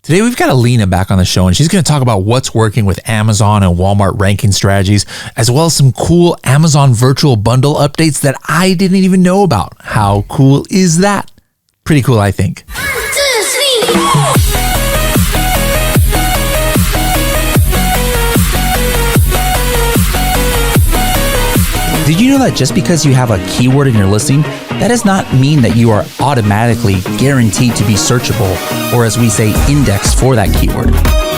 Today we've got Alina back on the show, and she's going to talk about what's working with Amazon and Walmart ranking strategies, as well as some cool Amazon virtual bundle updates that I didn't even know about. How cool is that? Pretty cool, I think. 1, 2, 3. Did you know that just because you have a keyword in your listing, that does not mean that you are automatically guaranteed to be searchable, or as we say, indexed for that keyword?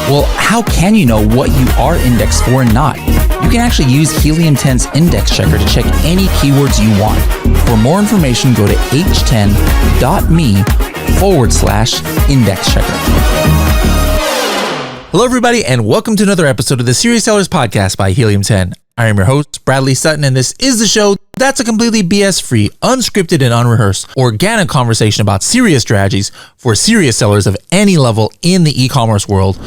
Well, how can you know what you are indexed for and not? You can actually use Helium 10's index checker to check any keywords you want. For more information, go to h10.me/index checker. Hello, everybody, and welcome to another episode of the Serious Sellers Podcast by Helium 10. I am your host, Bradley Sutton, and this is the show that's a completely BS-free, unscripted, and unrehearsed, organic conversation about serious strategies for serious sellers of any level in the e-commerce world.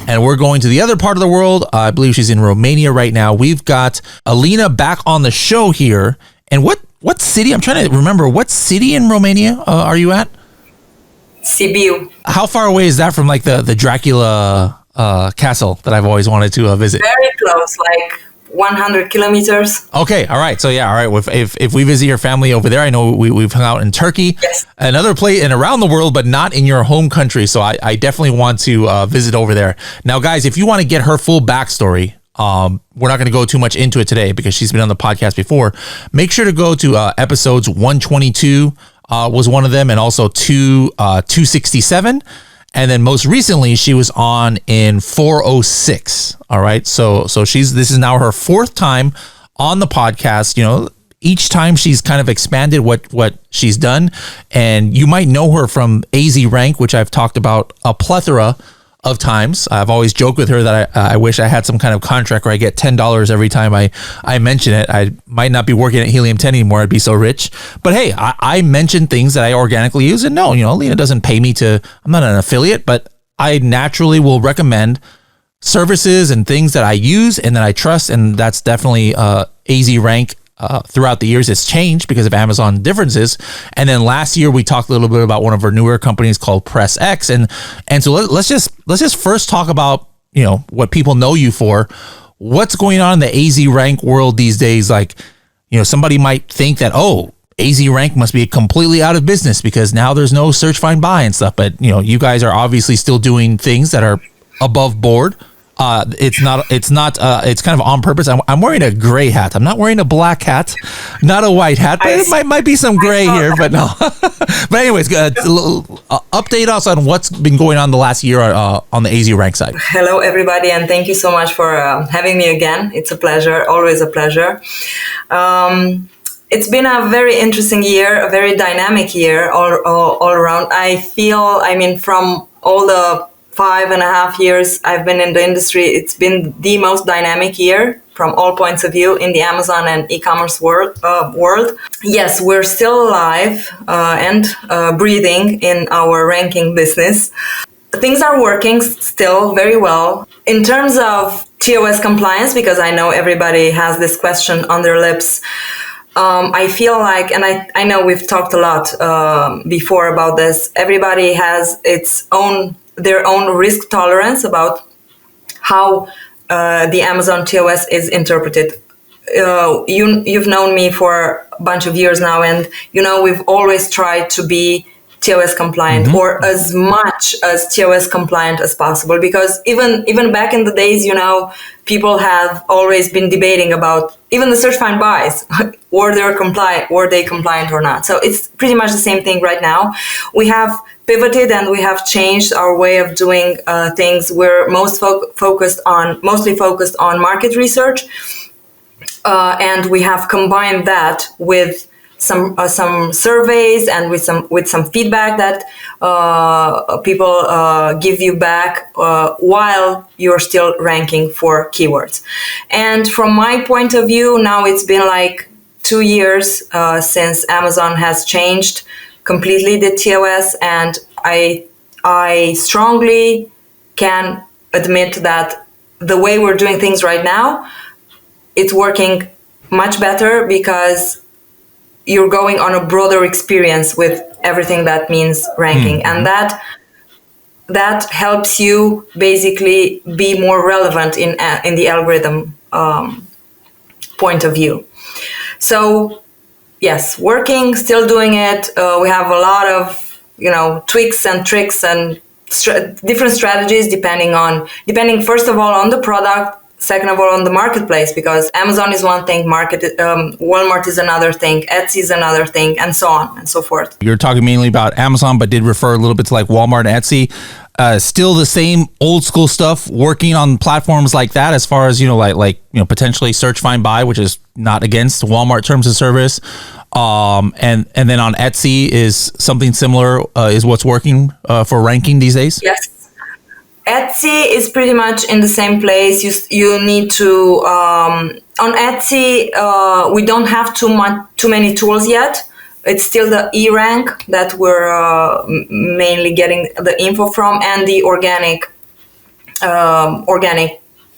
And we're going to the other part of the world. I believe she's in Romania right now. We've got Alina back on the show here. And what city? I'm trying to remember. What city in Romania are you at? Sibiu. How far away is that from like the Dracula castle that I've always wanted to visit? Very close, like 100 kilometers. Okay, all right. So yeah, all right. If we visit your family over there, I know we've hung out in Turkey, yes, another place and around the world, but not in your home country. So I definitely want to visit over there. Now, guys, if you want to get her full backstory, we're not going to go too much into it today because she's been on the podcast before. Make sure to go to episodes 122 was one of them, and also 267. And then most recently, she was on in 406. All right. So this is now her fourth time on the podcast. You know, each time she's kind of expanded what she's done. And you might know her from AZ Rank, which I've talked about a plethora of times. I've always joked with her that I wish I had some kind of contract where I get $10 every time I mention it. I might not be working at Helium 10 anymore. I'd be so rich. But hey, I mention things that I organically use, and no, Alina doesn't pay me I'm not an affiliate, but I naturally will recommend services and things that I use and that I trust. And that's definitely AZ Rank. Throughout the years, it's changed because of Amazon differences. And then last year we talked a little bit about one of our newer companies called Press X, and so let's just first talk about what people know you for. What's going on in the AZ Rank world these days? Like, somebody might think that AZ Rank must be completely out of business because now there's no search, find, buy and stuff. But you guys are obviously still doing things that are above board. It's kind of on purpose. I'm wearing a gray hat. I'm not wearing a black hat, not a white hat, but it might be some gray here, but no. But anyways, update us on what's been going on the last year on the AZ Rank side. Hello, everybody, and thank you so much for having me again. It's a pleasure, always a pleasure. It's been a very interesting year, a very dynamic year all around. From all the 5.5 years I've been in the industry, it's been the most dynamic year from all points of view in the Amazon and e-commerce world. Yes, we're still alive and breathing in our ranking business. Things are working still very well. In terms of TOS compliance, because I know everybody has this question on their lips, I feel like, and I know we've talked a lot before about this, everybody has their own risk tolerance about how the Amazon TOS is interpreted. You've known me for a bunch of years now, and we've always tried to be TOS compliant, or as much as TOS compliant as possible, because even back in the days, people have always been debating about even the search, find, buys, were they compliant or not. So it's pretty much the same thing right now. We have pivoted and we have changed our way of doing things. We're mostly focused on market research, and we have combined that with some surveys and with some feedback that people give you back while you're still ranking for keywords. And from my point of view, now it's been like 2 years since Amazon has changed completely the TOS, and I strongly can admit that the way we're doing things right now, it's working much better because you're going on a broader experience with everything that means ranking. And that that helps you basically be more relevant in the algorithm point of view. So yes, working, still doing it. We have a lot of tweaks and tricks and different strategies depending first of all on the product, second of all on the marketplace, because Amazon is one thing, Walmart is another thing, Etsy is another thing, and so on and so forth. You're talking mainly about Amazon, but did refer a little bit to like Walmart and Etsy. Still the same old school stuff working on platforms like that, as far as potentially search, find, buy, which is not against Walmart terms of service. And then on Etsy is something similar, is what's working for ranking these days? Yes. Etsy is pretty much in the same place. You need to on Etsy we don't have too many tools yet. It's still the E-rank that we're mainly getting the info from, and the organic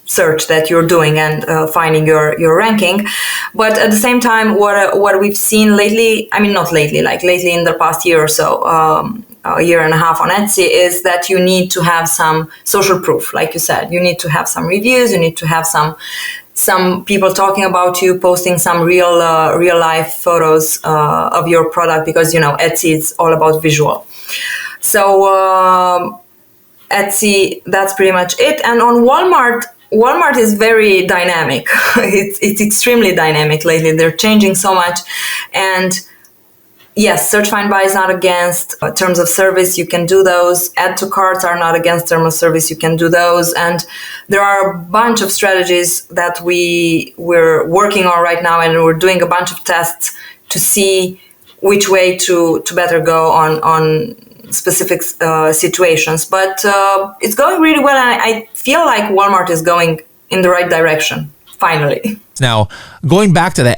search that you're doing and finding your ranking. But at the same time, what we've seen lately, I mean not lately, like lately in the past year or so, a year and a half on Etsy, is that you need to have some social proof. Like you said, you need to have some reviews, you need to have some people talking about you, posting some real life photos of your product, because Etsy is all about visual. So Etsy, that's pretty much it. And on Walmart is very dynamic. It's extremely dynamic lately. They're changing so much. And yes, search, find, buy is not against terms of service. You can do those. Add to carts are not against terms of service. You can do those. And there are a bunch of strategies that we're working on right now, and we're doing a bunch of tests to see which way to better go on specific situations. But it's going really well, and I feel like Walmart is going in the right direction, finally. Now, going back to the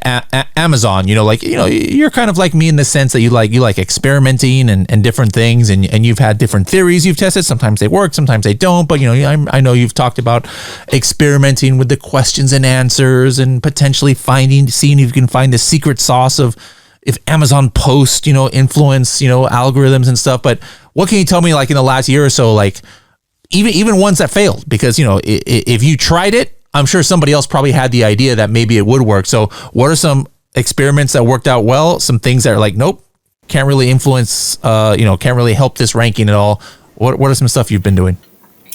Amazon, you're kind of like me in the sense that you like experimenting and different things, and you've had different theories you've tested. Sometimes they work, sometimes they don't. But I know you've talked about experimenting with the questions and answers, and potentially seeing if you can find the secret sauce of if Amazon post, influence, algorithms and stuff. But what can you tell me, like in the last year or so, like even ones that failed? Because if you tried it, I'm sure somebody else probably had the idea that maybe it would work. So what are some experiments that worked out well? Some things that are like, nope, can't really influence, can't really help this ranking at all. What are some stuff you've been doing?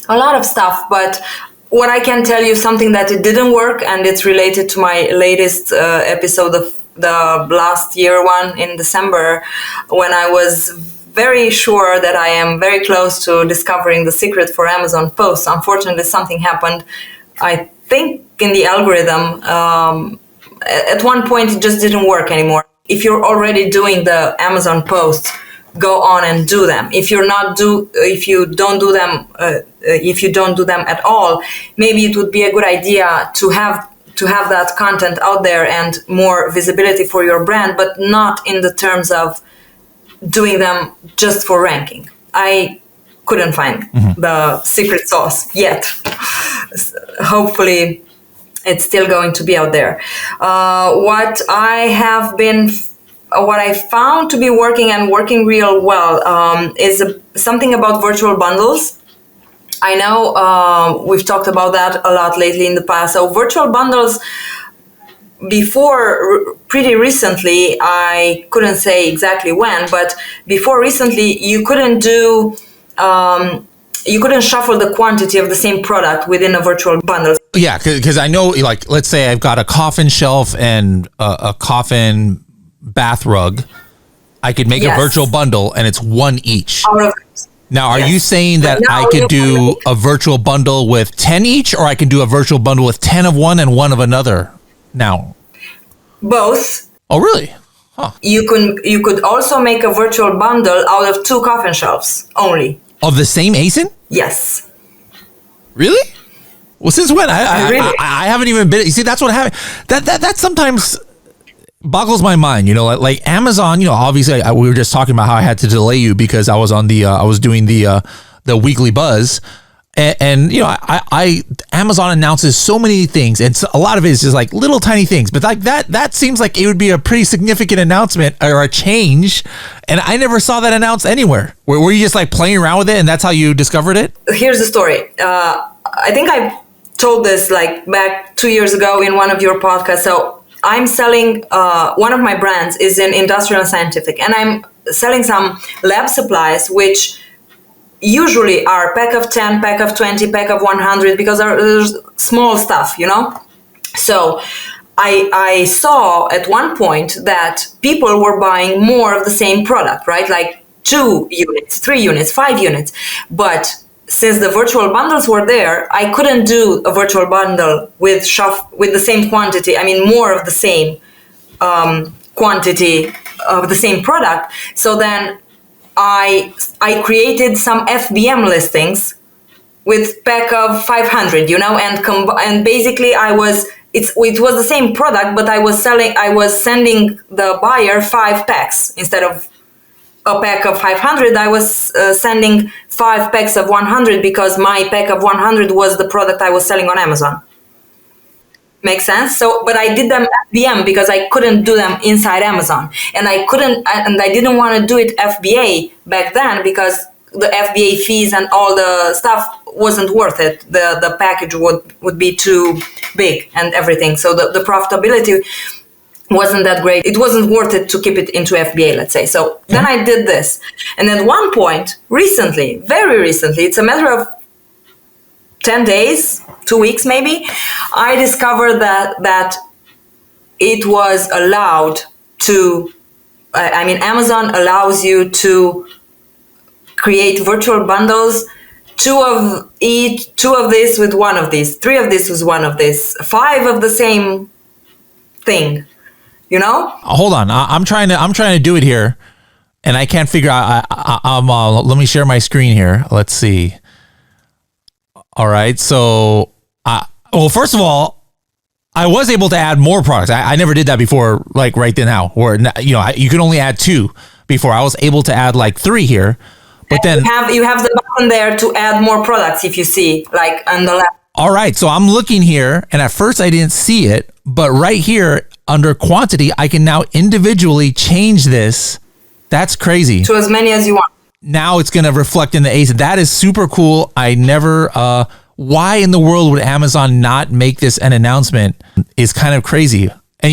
A lot of stuff, but what I can tell you, something that it didn't work, and it's related to my latest episode of the last year one in December, when I was very sure that I am very close to discovering the secret for Amazon posts. Unfortunately, something happened. I think in the algorithm, at one point it just didn't work anymore. If you're already doing the Amazon posts, go on and do them. If you don't do them at all, maybe it would be a good idea to have that content out there and more visibility for your brand, but not in the terms of doing them just for ranking. I couldn't find the secret sauce yet. Hopefully it's still going to be out there. What I found to be working real well is something about virtual bundles. I know we've talked about that a lot lately in the past. So virtual bundles, before pretty recently, I couldn't say exactly when, but before recently, you couldn't shuffle the quantity of the same product within a virtual bundle. Yeah, because I know, like, let's say I've got a coffin shelf and a coffin bath rug. I could make a virtual bundle, and it's one each. Now, are you saying that I could do a virtual bundle with 10 each, or I can do a virtual bundle with 10 of one and 1 of another now? Both. Oh, really? Huh. You could also make a virtual bundle out of 2 coffin shelves only. Of the same ASIN? Yes. Really? Well, since when? I haven't even been. You see, that's what happened. That sometimes boggles my mind. Like Amazon. Obviously, we were just talking about how I had to delay you because I was on I was doing the weekly buzz. And you know, I Amazon announces so many things, and a lot of it is just like little tiny things. But like that seems like it would be a pretty significant announcement or a change. And I never saw that announced anywhere. Were you just like playing around with it, and that's how you discovered it? Here's the story. I think I told this like back 2 years ago in one of your podcasts. So I'm selling, one of my brands is in industrial and scientific, and I'm selling some lab supplies, which usually are pack of 10, pack of 20, pack of 100, because there's small stuff, you know? So I saw at one point that people were buying more of the same product, right? Like 2 units, 3 units, 5 units. But since the virtual bundles were there, I couldn't do a virtual bundle with the same quantity. I mean, more of the same quantity of the same product. So then I created some FBM listings with pack of 500, you know, and basically it was the same product, but I was sending the buyer 5 packs instead of a pack of 500. I was sending 5 packs of 100 because my pack of 100 was the product I was selling on Amazon. Makes sense? So, but I did them FBM because I couldn't do them inside Amazon, and I didn't want to do it FBA back then because the FBA fees and all the stuff wasn't worth it. The package would be too big and everything. So the profitability wasn't that great. It wasn't worth it to keep it into FBA, let's say. So then I did this, and at one point, recently, very recently, it's a matter of 10 days, 2 weeks maybe, I discovered that it was allowed to, Amazon allows you to create virtual bundles, 2 of each, 2 of this with 1 of these, 3 of this with 1 of this, 5 of the same thing, you know? Hold on, I'm trying to do it here, and I can't figure out. Let me share my screen here. Let's see. All right. So, well, first of all, I was able to add more products. I never did that before, like right then now, or, you know, you can only add 2 before. I was able to add like 3 here, but then you have the button there to add more products. If you see like on the left. All right. So I'm looking here, and at first I didn't see it, but right here under quantity, I can now individually change this. That's crazy. To as many as you want. Now it's going to reflect in the ASIN. That is super cool. I never, why in the world would Amazon not make this an announcement is kind of crazy. And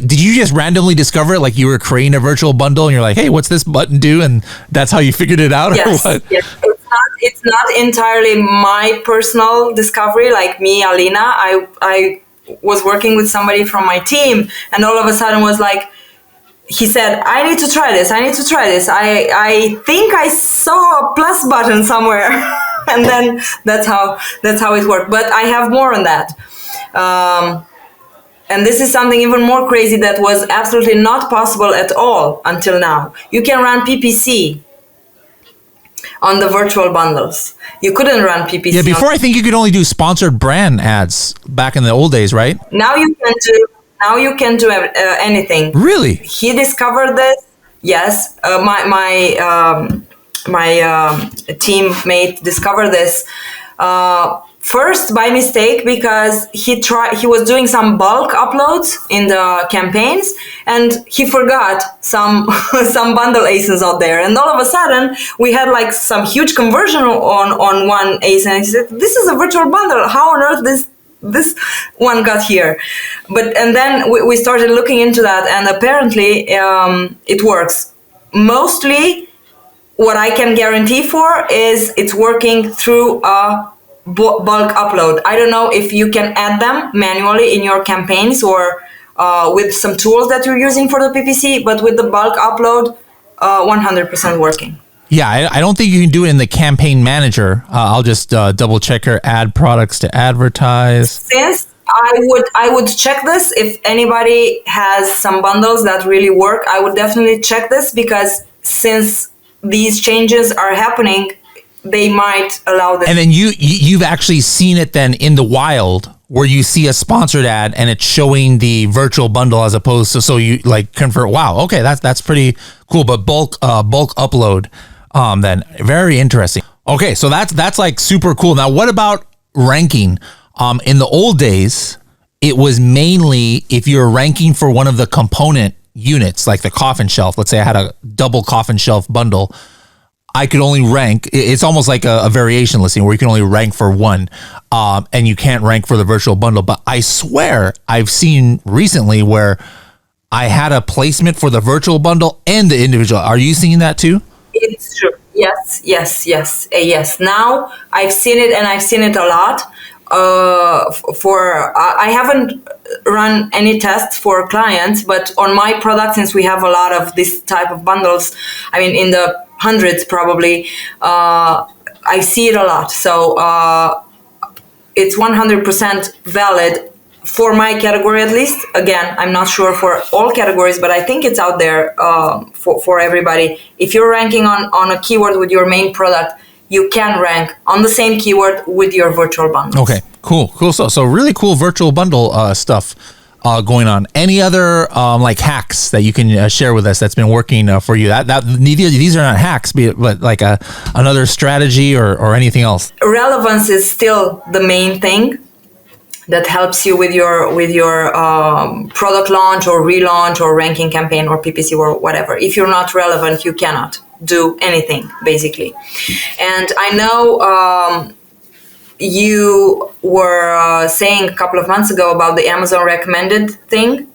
did you just randomly discover it? Like you were creating a virtual bundle and you're like, hey, what's this button do? And that's how you figured it out? Yes, or what? Yes. It's not entirely my personal discovery. Like me, Alina, I was working with somebody from my team, and all of a sudden was like, he said, I need to try this. I think I saw a plus button somewhere. And then that's how it worked. But I have more on that. And this is something even more crazy that was absolutely not possible at all until now. You can run PPC on the virtual bundles. You couldn't run PPC. Yeah, before I think you could only do sponsored brand ads back in the old days, right? Now you can do anything. Really? He discovered this. Yes, my teammate discovered this first by mistake because he was doing some bulk uploads in the campaigns, and he forgot some bundle ASINs out there, and all of a sudden we had like some huge conversion on one ASIN. He said, "This is a virtual bundle. How on earth this one got here?" And then we started looking into that, and apparently it works. Mostly what I can guarantee for is it's working through a bulk upload. I don't know if you can add them manually in your campaigns or with some tools that you're using for the PPC, but with the bulk upload, 100% working. Yeah, I don't think you can do it in the campaign manager. I'll just double check her add products to advertise. Since I would check this. If anybody has some bundles that really work, I would definitely check this, because since these changes are happening, they might allow this. And then you've actually seen it then in the wild, where you see a sponsored ad and it's showing the virtual bundle as opposed to, so you like convert. Wow, okay, that's pretty cool. But bulk upload, then very interesting. Okay, so that's like super cool. Now, what about ranking? In the old days, it was mainly if you're ranking for one of the component units, like the coffin shelf. Let's say I had a double coffin shelf bundle. I could only rank. It's almost like a variation listing where you can only rank for one, and you can't rank for the virtual bundle. But I swear I've seen recently where I had a placement for the virtual bundle and the individual. Are you seeing that too? It's true. Yes. Now I've seen it, and I've seen it a lot. I haven't run any tests for clients, but on my product, since we have a lot of this type of bundles, I mean, in the hundreds probably, I see it a lot. So it's 100% valid for my category, at least. Again, I'm not sure for all categories, but I think it's out there for everybody. If you're ranking on a keyword with your main product, you can rank on the same keyword with your virtual bundle. Okay, cool. So really cool virtual bundle stuff going on. Any other like hacks that you can share with us that's been working for you? That these are not hacks, but like another strategy or anything else. Relevance is still the main thing that helps you with your product launch or relaunch or ranking campaign or PPC or whatever. If you're not relevant, you cannot do anything, basically. And I know you were saying a couple of months ago about the Amazon recommended thing,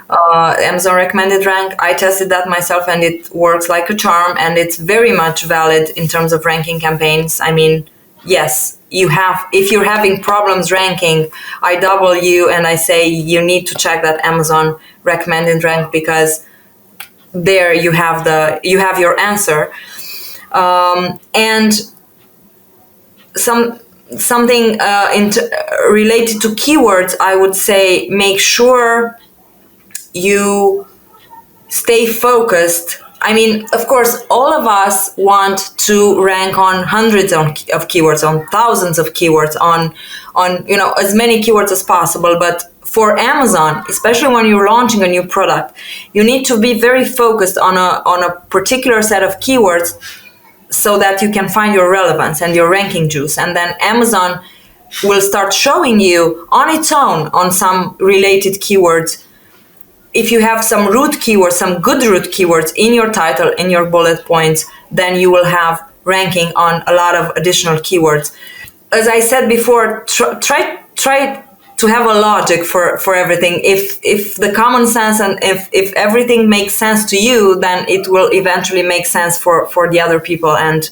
Amazon recommended rank. I tested that myself, and it works like a charm, and it's very much valid in terms of ranking campaigns. I mean, yes, if you're having problems ranking, I double you and I say you need to check that Amazon recommended rank, because there you have your answer. And something related to keywords, I would say make sure you stay focused. I mean, of course, all of us want to rank on hundreds of keywords, on thousands of keywords, on as many keywords as possible. But for Amazon, especially when you're launching a new product, you need to be very focused on a particular set of keywords so that you can find your relevance and your ranking juice. And then Amazon will start showing you on its own on some related keywords. If you have some root keywords, some good root keywords in your title, in your bullet points, then you will have ranking on a lot of additional keywords. As I said before, try to have a logic for everything. If the common sense and if everything makes sense to you, then it will eventually make sense for the other people and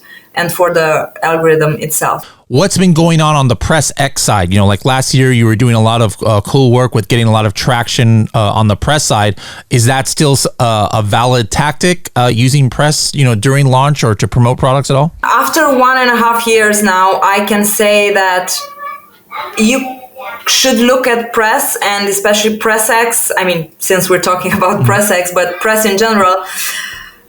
for the algorithm itself. What's been going on the Press X side? Like last year, you were doing a lot of cool work with getting a lot of traction on the press side. Is that still a valid tactic, using press, during launch or to promote products at all? After 1.5 years now, I can say that you should look at press, and especially Press X. I mean, since we're talking about Press X, but press in general,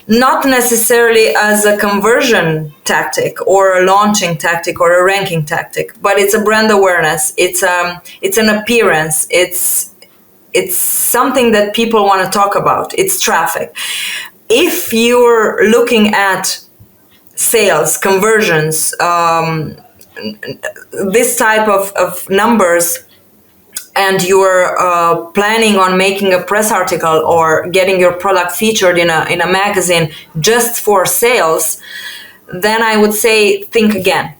not necessarily as a conversion tactic or a launching tactic or a ranking tactic, but it's a brand awareness. It's an appearance. It's something that people want to talk about. It's traffic. If you're looking at sales, conversions, this type of numbers, and you're planning on making a press article or getting your product featured in a magazine just for sales, then I would say think again.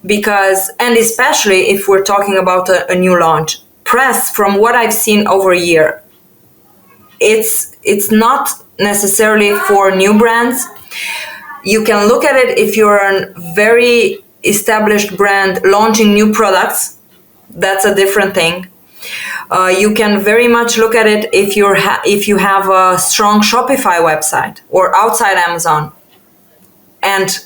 Because, and especially if we're talking about a new launch, press, from what I've seen over a year, it's not necessarily for new brands. You can look at it if you're a very established brand launching new products. That's a different thing. You can very much look at it if you have a strong Shopify website or outside Amazon, and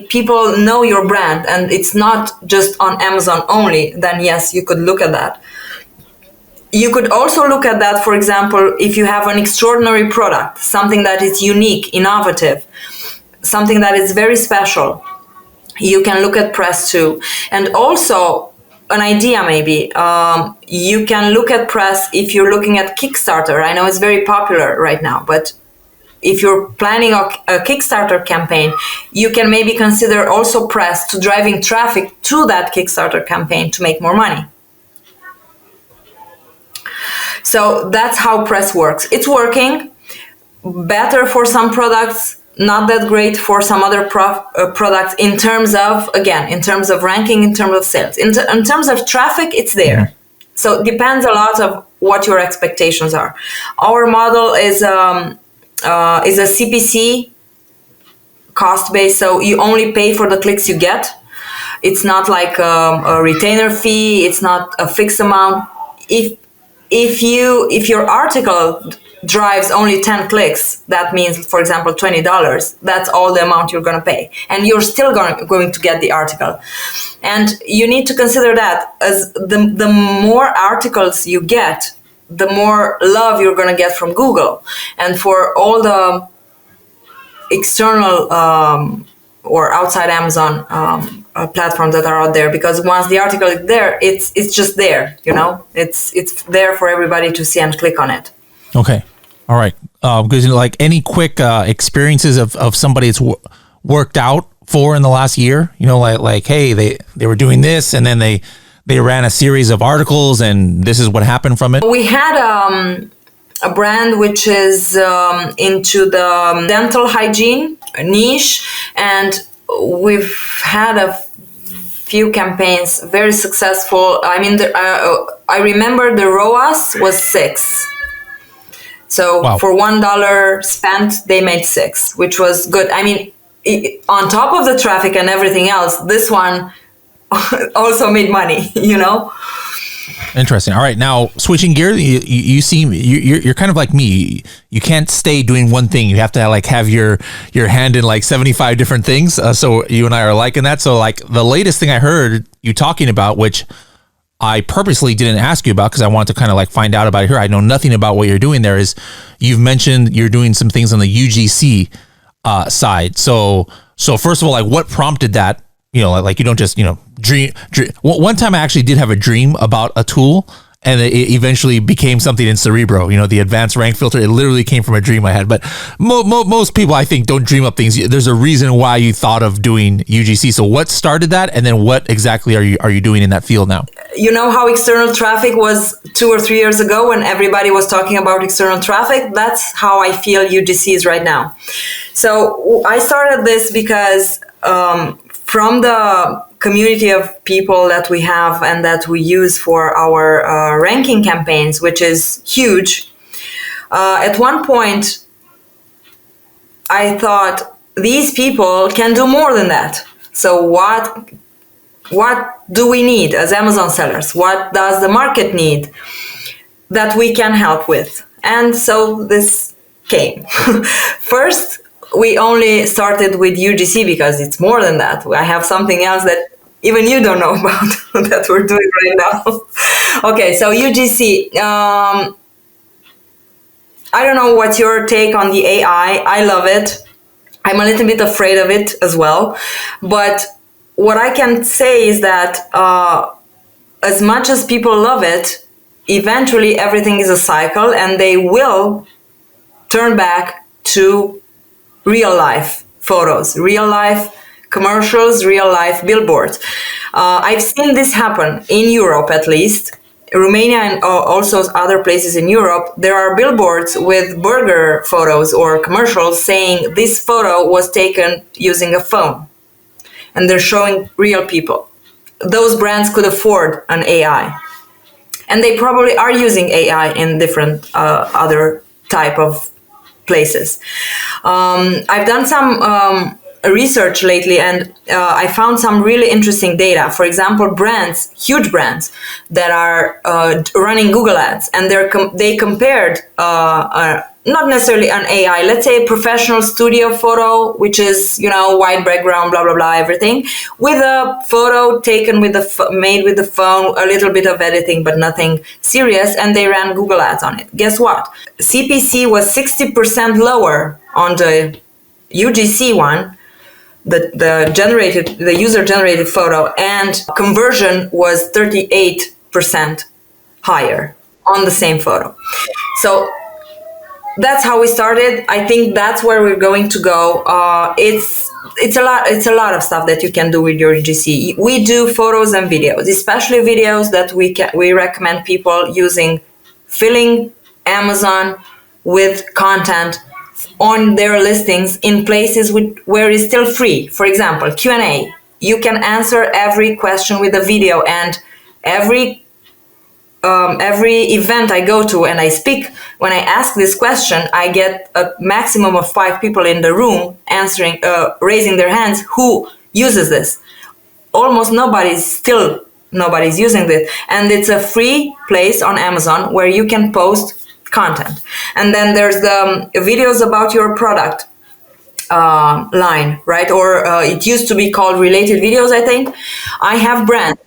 people know your brand and it's not just on Amazon only, then yes, you could look at that. You could also look at that, for example, if you have an extraordinary product, something that is unique, innovative, something that is very special, you can look at press too. And also, an idea maybe, you can look at press if you're looking at Kickstarter. I know it's very popular right now, but if you're planning a Kickstarter campaign, you can maybe consider also press to driving traffic to that Kickstarter campaign to make more money. So that's how press works. It's working better for some products, not that great for some other products in terms of, again, in terms of ranking, in terms of sales. In terms of traffic, it's there. So it depends a lot of what your expectations are. Our model is a CPC cost base, so you only pay for the clicks you get. It's not like a retainer fee. It's not a fixed amount. If your article drives only 10 clicks, that means, for example, $20. That's all the amount you're going to pay, and you're still going to get the article. And you need to consider that as the more articles you get, the more love you're going to get from Google. And for all the external or outside Amazon platforms that are out there, because once the article is there, it's just there, it's there for everybody to see and click on it. Okay. All right. Because like any quick experiences of somebody it's worked out for in the last year, like, hey, they were doing this and then they ran a series of articles and this is what happened from it. We had a brand which is into the dental hygiene niche, and we've had a few campaigns, very successful. I mean, I remember the ROAS was 6. So wow. For $1 spent, they made 6, which was good. I mean, on top of the traffic and everything else, this one also made money, Interesting. All right, now switching gears, you seem you're kind of like me. You can't stay doing one thing. You have to like have your hand in like 75 different things. So you and I are liking that. So like the latest thing I heard you talking about, which I purposely didn't ask you about because I wanted to kind of like find out about it here. I know nothing about what you're doing there. Is you've mentioned you're doing some things on the UGC side. So first of all, like what prompted that? Like you don't just, dream. One time I actually did have a dream about a tool and it eventually became something in Cerebro, the advanced rank filter. It literally came from a dream I had. But most people, I think, don't dream up things. There's a reason why you thought of doing UGC. So what started that? And then what exactly are you doing in that field now? You know how external traffic was 2 or 3 years ago when everybody was talking about external traffic? That's how I feel UGC is right now. So I started this because from the community of people that we have and that we use for our ranking campaigns, which is huge, at one point I thought these people can do more than that. So what do we need as Amazon sellers? What does the market need that we can help with? And so this came. First, we only started with UGC because it's more than that. I have something else that even you don't know about that we're doing right now. Okay, so UGC. I don't know what's your take on the AI. I love it. I'm a little bit afraid of it as well. But what I can say is that as much as people love it, eventually everything is a cycle and they will turn back to real life photos, real life commercials, real life billboards. I've seen this happen in Europe, at least. Romania and also other places in Europe, there are billboards with burger photos or commercials saying this photo was taken using a phone. And they're showing real people. Those brands could afford an AI. And they probably are using AI in different other type of places. I've done some research lately and I found some really interesting data. For example, brands, huge brands that are running Google Ads, and they compared not necessarily an AI, let's say a professional studio photo, which is, white background, blah, blah, blah, everything, with a photo taken made with the phone, a little bit of editing, but nothing serious, and they ran Google Ads on it. Guess what? CPC was 60% lower on the UGC one, the user-generated photo, and conversion was 38% higher on the same photo. So that's how we started. I think that's where we're going to go. It's a lot. It's a lot of stuff that you can do with your UGC. We do photos and videos, especially videos that we recommend people using, filling Amazon with content on their listings in places where it's still free. For example, Q&A. You can answer every question with a video, and every event I go to and I speak, when I ask this question, I get a maximum of 5 people in the room answering, raising their hands, who uses this. Almost nobody's using this. And it's a free place on Amazon where you can post content. And then there's the videos about your product line, right? Or it used to be called related videos, I think. I have brands.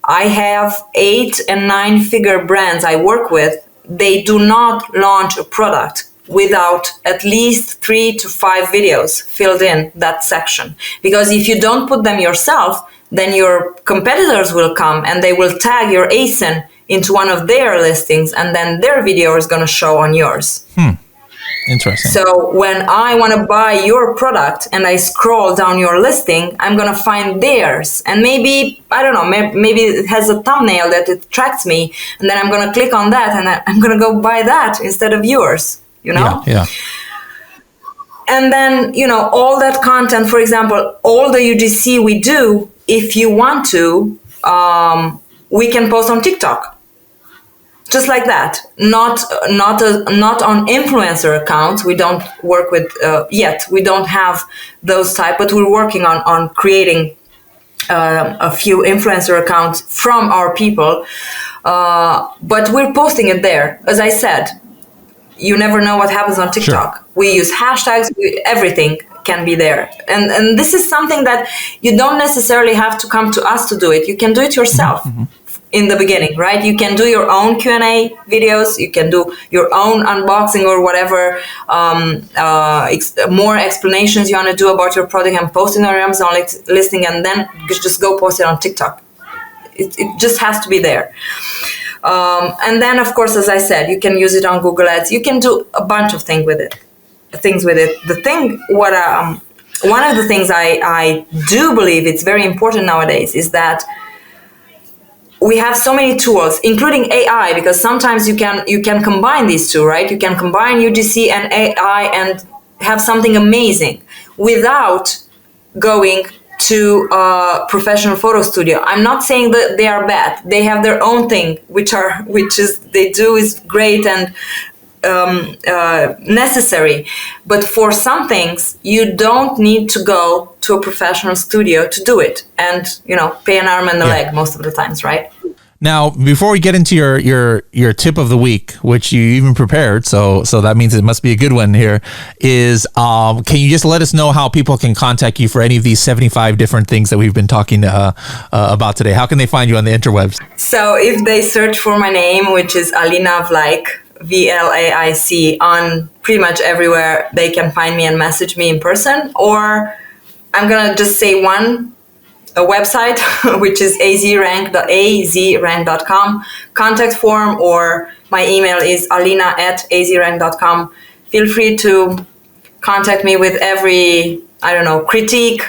I have 8 and 9 figure brands I work with. They do not launch a product without at least 3 to 5 videos filled in that section. Because if you don't put them yourself, then your competitors will come and they will tag your ASIN into one of their listings, and then their video is going to show on yours. Interesting. So when I want to buy your product and I scroll down your listing, I'm going to find theirs. And maybe, I don't know, maybe it has a thumbnail that attracts me. And then I'm going to click on that and I'm going to go buy that instead of yours, you know? Yeah. And then, all that content, for example, all the UGC we do, if you want to, we can post on TikTok. Just like that, not on influencer accounts. We don't work with yet. We don't have those type, but we're working on creating a few influencer accounts from our people. But we're posting it there. As I said, you never know what happens on TikTok. Sure. We use hashtags. Everything can be there, and this is something that you don't necessarily have to come to us to do it. You can do it yourself. Mm-hmm. In the beginning, right? You can do your own Q&A videos. You can do your own unboxing or whatever, more explanations you want to do about your product and post it on your Amazon listing, and then just go post it on TikTok. It just has to be there. And then, of course, as I said, you can use it on Google Ads. You can do a bunch of things with it. One of the things I do believe it's very important nowadays is that we have so many tools, including AI, because sometimes you can combine these two, right? You can combine UGC and AI and have something amazing without going to a professional photo studio. I'm not saying that they are bad. They have their own thing, which they do is great and necessary. But for some things, you don't need to go to a professional studio to do it, and pay an arm and a leg most of the times, right? Now, before we get into your tip of the week, which you even prepared, so that means it must be a good one here, is can you just let us know how people can contact you for any of these 75 different things that we've been talking about today? How can they find you on the interwebs? So if they search for my name, which is Alina Vlaic, VLAIC, on pretty much everywhere, they can find me and message me in person, or I'm going to just say a website, which is azrank.com, contact form, or my email is alina@azrank.com. Feel free to contact me with every, critique,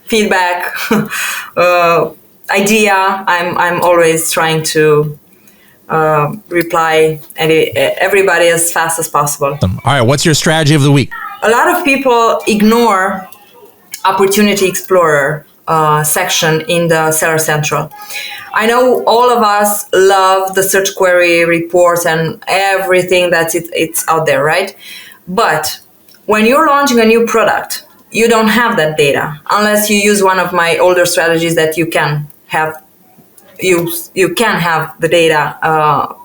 feedback, idea. I'm always trying to reply everybody as fast as possible. All right, what's your strategy of the week? A lot of people ignore Opportunity Explorer section in the Seller Central. I know all of us love the search query reports and everything that's it's out there, right? But when you're launching a new product, you don't have that data unless you use one of my older strategies that you can have. You can have the data,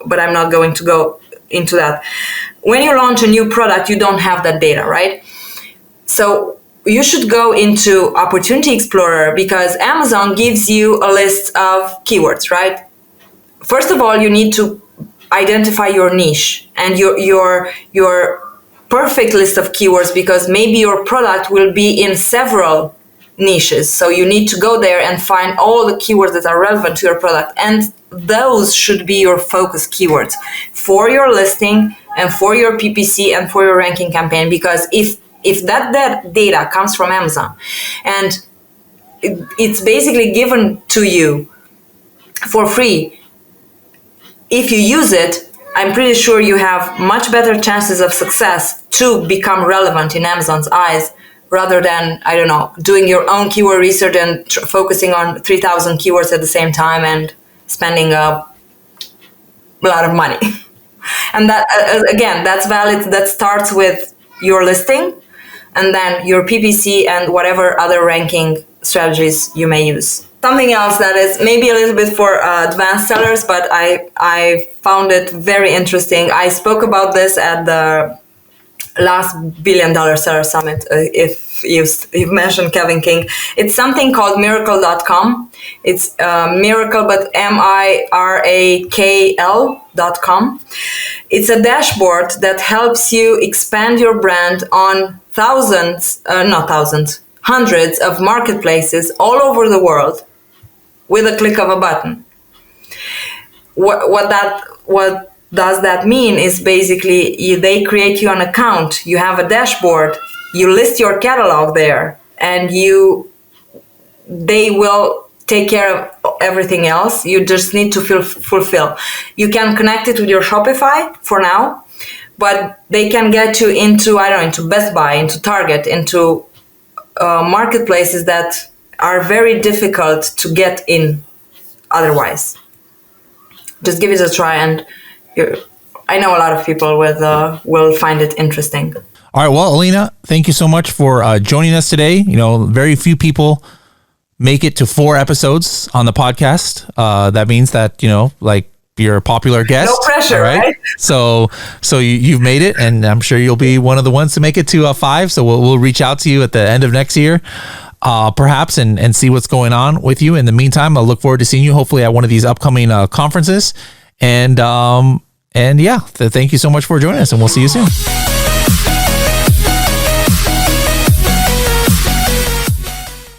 but I'm not going to go into that. When you launch a new product, you don't have that data, right? So you should go into Opportunity Explorer, because Amazon gives you a list of keywords, right? First of all, you need to identify your niche and your perfect list of keywords, because maybe your product will be in several niches. So you need to go there and find all the keywords that are relevant to your product. And those should be your focus keywords for your listing and for your PPC and for your ranking campaign. Because if that data comes from Amazon and it's basically given to you for free, if you use it, I'm pretty sure you have much better chances of success to become relevant in Amazon's eyes, rather than, I don't know, doing your own keyword research and focusing on 3,000 keywords at the same time and spending a lot of money. And that, again, that's valid. That starts with your listing and then your PPC and whatever other ranking strategies you may use. Something else that is maybe a little bit for advanced sellers, but I found it very interesting. I spoke about this at the last $1 billion Seller Summit. If you've mentioned Kevin King, it's something called Miracle.com. It's Miracle, but Mirakl.com. It's a dashboard that helps you expand your brand on hundreds of marketplaces all over the world with a click of a button. What does that mean is basically they create you an account, you have a dashboard, you list your catalog there, and they will take care of everything else. You just need to fulfill. You can connect it with your Shopify for now, but they can get you into, into Best Buy, into Target, into marketplaces that are very difficult to get in otherwise. Just give it a try, and I know a lot of people will find it interesting. All right. Well, Alina, thank you so much for joining us today. Very few people make it to 4 episodes on the podcast. That means that, you're a popular guest. No pressure, right? So you've made it, and I'm sure you'll be one of the ones to make it to 5. So we'll reach out to you at the end of next year, perhaps, and see what's going on with you. In the meantime, I'll look forward to seeing you hopefully at one of these upcoming conferences. And yeah, thank you so much for joining us, and we'll see you soon.